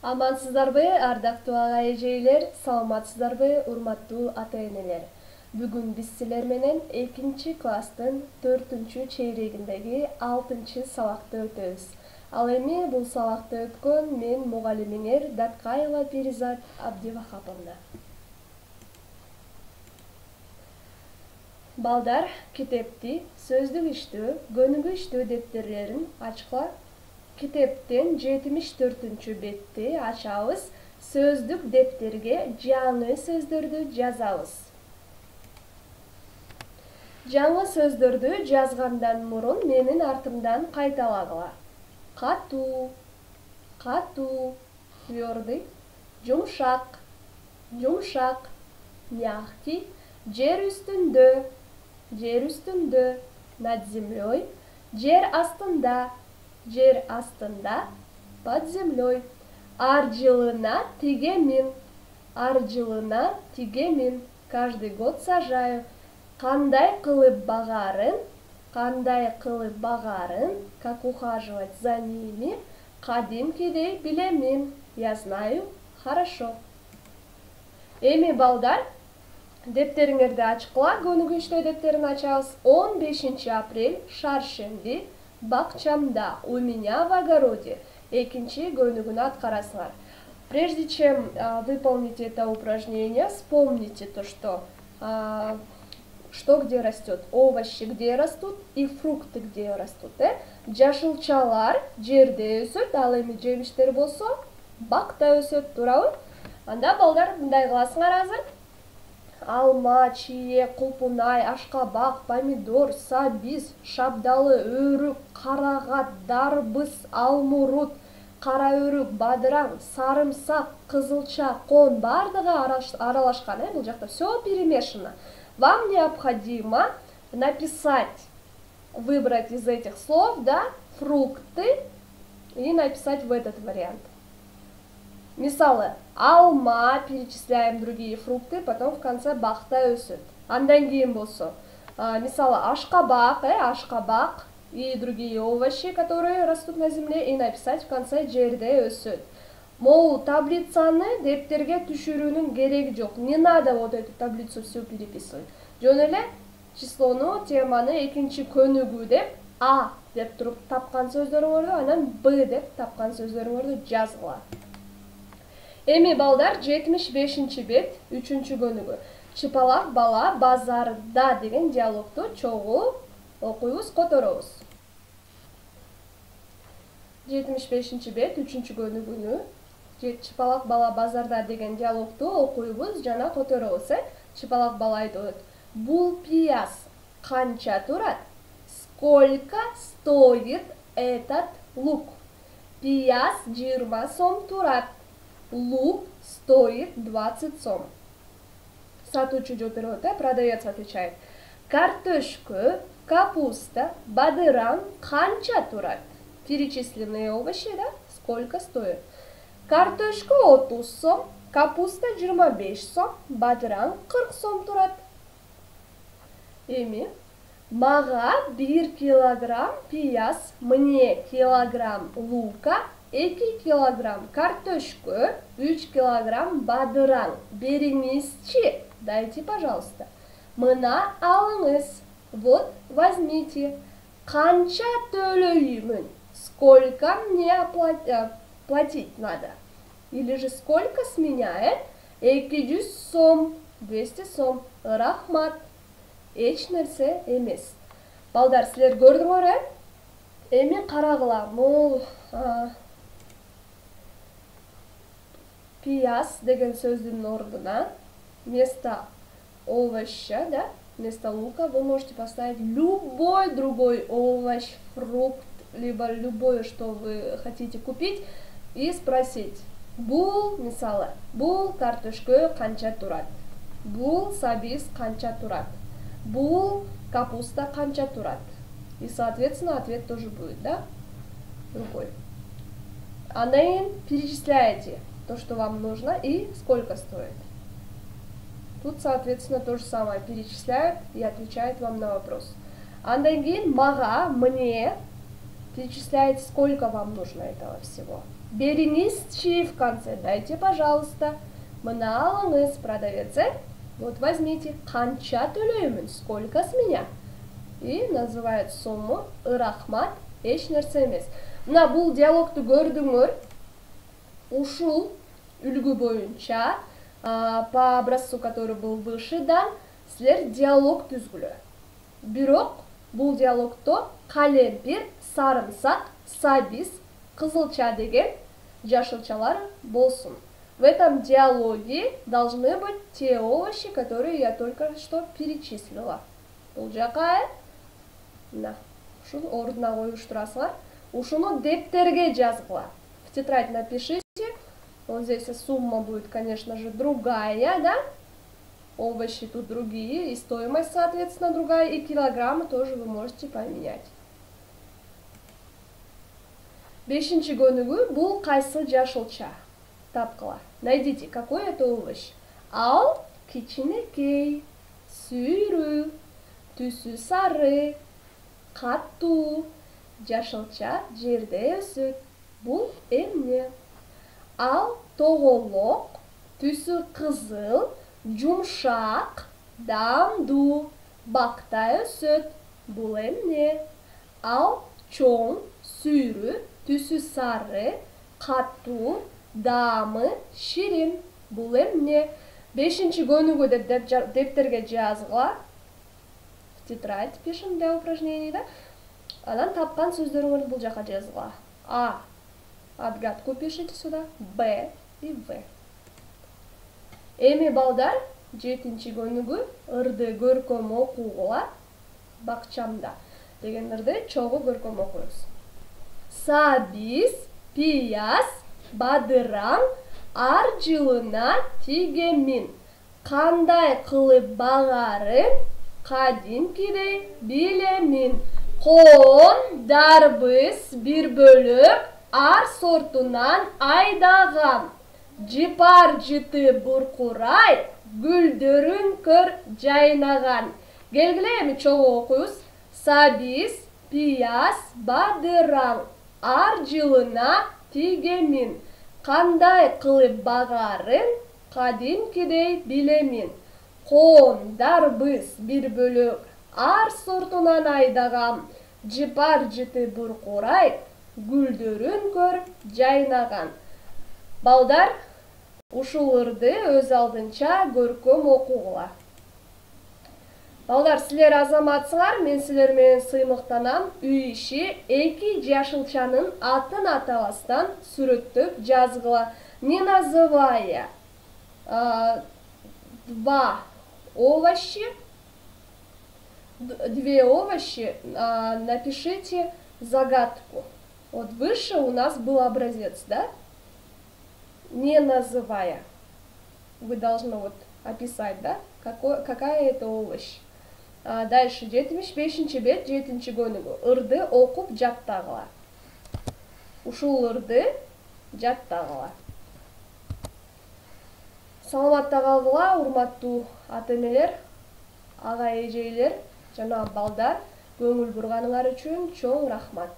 Амансыздарбы, ардактуу ага эжейлер, саламатсыздарбы, урматтуу ата-энелер. Бүгүн биз силер менен 2-класстын 4-чейрегиндеги 6-сабакты өтөбүз. Ал эми бул сабакты өткөн мен мугалимиңер Даткаева Перизат Абдивахаповна. Балдар, китепти, сөздүк иштөө, көнүгүү иштөө дептерлерин ачкыла. Китептен 74-чү бетти ачабыз, сөздүк дептерге жаңы сөздөрдү жазабыз. Жаңы сөздөрдү жазгандан мурун менин артымдан кайталагыла. Катуу, катуу, твёрдый, жумшак, жумшак, мягкий, жер үстүндө, жер үстүндө, над землей, жер астында, жер астында, под землей. Ар жылына тигемин, ар жылына тигемин. Каждый год сажаю. Кандай кылып багарын, кандай кылып багарын, как ухаживать за ними, кадимкидей билемин. Я знаю хорошо. Эми балдар, дептериңерди ачкыла, көнүгүү иштөө дептерин ачабыз. 15 апрель, шаршемби, бакчамда, у меня в огороде. Экинчи көнүгүүнү аткарасыңар. Прежде чем выполнить это упражнение, вспомните то, что где растет. Овощи где растут и фрукты где растут. Жашылчалар жерде өсөт, ал эми жемиштер болсо бакта өсөт, туурабы? Анда балдар мындай кыласыңар азыр. Алма, чие, кулпунай, ашкабак, помидор, сабиз, шабдалы, өрүк, карагат, дарбыз, алмурут, кара өрүк, бадыраң, сарымсак, кызылча, кон бардыгы аралашкан, бул жакта все перемешано. Вам необходимо написать, выбрать из этих слов, фрукты и написать в этот вариант. Мисалы, алма, перечисляем другие фрукты, потом в конце бакта өсөт. Андан кийин болсо, мисалы, ашкабак, ашкабак и другие овощи, которые растут на земле, и написать в конце жерде өсөт. Могу таблицаны дептерге түшүрүүнүн кереги жок. Не надо вот эту таблицу всю переписывать. Жөн эле числону, теманы экинчи көнүгүү деп А деп туруп тапкан сөздөрүңөрдү, анан Б деп тапкан сөздөрүңөрдү жазгыла. Эми балдар 75-чи бет, 3-чү көнүгүү. Чыпалак бала базарда деген диалогту чогуу окуйбуз, которобуз. 75-чи бет, 3-чү көнүгүүнү Чыпалак бала базарда деген диалогту окуйбуз жана которобуз. Чыпалак бала айтып, бул пияз канча турат? Сколько стоит этот лук? Пияз 20 сом турат. Лук стоит 20 сом. Сатучу жооп берет, продавец отвечает. Картошка, капуста, бадыран канча турат? Перечисленные овощи, сколько стоит? Картошка 30 сом, капуста 25 сом, бадыран 40 сом турат. Эми, мага 1 килограмм пияз, мне килограмм лука, 2 килограмм картошку, 3 килограмм бадыран. Бериңизчи, дайте, пожалуйста. Мына алыңыз. Вот, возьмите. Канча төлөймүн? Сколько мне платить надо? Или же сколько с меня, 200 сом, 200 сом. Рахмат. Эч нерсе эмес. Балдар, силер көрдүңөр, Эми карагыла. Могул пияз деген сөздүн ордуна вместо овоща, вместо лука вы можете поставить любой другой овощ, фрукт, либо любое, что вы хотите купить, и спросить: бул, мисалы, бул картошка канча турат? Бул сабиз канча турат? Бул капуста канча турат? И, соответственно, ответ тоже будет, другой. Андан кийин перечисляете то, что вам нужно, и сколько стоит. Тут, соответственно, то же самое. Перечисляют и отвечают вам на вопрос. Андан кийин мага, мне, перечисляете, сколько вам нужно этого всего. Береңізші в конце, дайте, пожалуйста. Мына алыңыз, продавец. Вот возьмите, қанша төлеймін, сколько с меня. И называют сумму, рахмат, еш нәрсе емес. Мына бұл диалогты көрдіңдер. Ушул үлгі бойынша, по образцу, который был вышедан, сілер диалог түзгілі. Бирок бұл диалогто қалемпир, сарымсак, сабиз, кызылча деген жашылчалар болсын. В этом диалоге должны быть те овощи, которые я только что перечислила. Бұл жақай, ушул ордуна коюштурасыңар. Ушуну дептерге жазгыла. В тетрадь напишите. Вот здесь сумма будет, конечно же, другая, да? Овощи тут другие, и стоимость, соответственно, другая, и килограммы тоже вы можете поменять. Бешинчи көнүгү бул кайсы жашылча? Тапкыла. Найдите, какой это овощ. Ал кичинекей, сүйрүү, түсү сары, каттуу, жашылча жерде өсөт. Бул эмне? Ал тоголок, түсү кызыл, жумшак, дамдуу, бакта өсөт. Бул эмне? Ал чоң, сүйрүү, түсү сары, каттуу, дамы, ширин. Бул эмне? Бешинчи көнүгү деп дептерге жазгыла. В тетрадь пишем для упражнений, да? Анан тапкан сөздөрүңөрдү бул жака жазгыла. А. Отгадку пишите сюда. Б и В. Эми балдар, 7-нчи көнүгү ырды көркөм окуугула бакчамда деген ырды чогуу көркөм окуйбуз. Сабиз, пияз, бадыраң ар жылына тигемин. Кандай кылып багарын кадимкидей билемин. Коон, дарбыз, бир бөлөк ар сортунан айдагам. Жипар жыты буркурай, гүлдөрүн көр жайнаган. Келгиле эми чогуу окуйбуз. Сабиз, пияз, бадыраң ар жылына тигемин. Кандай кылып багарын кадимкидей билемин. Коон, дарбыз, бир бөлөк ар сортунан айдагам. Жипар жыты буркурай, гүлдөрүн көр жайнаган. Балдар, ушул ырды өз алдынча көркөм окугула. Балдар, силер азаматсыңар, мен силер менен сыймыктанам. Үй иши эки жашылчанын атын атабастан сүрөттөп жазгыла. Не называя две овощи, напишите загадку. Вот выше у нас был образец, да? Не называя. Вы должны вот описать, да? Какая это овощ. Дальше 75-нчи бет, 7-нчи көнүгү. Ырды окуп жаттагыла. Ушул ырды жаттагыла. Саламатта калгыла, урматтуу ата-энелер, ага эжейлер жана балдар. Көңүл бурганыңар үчүн чоң рахмат.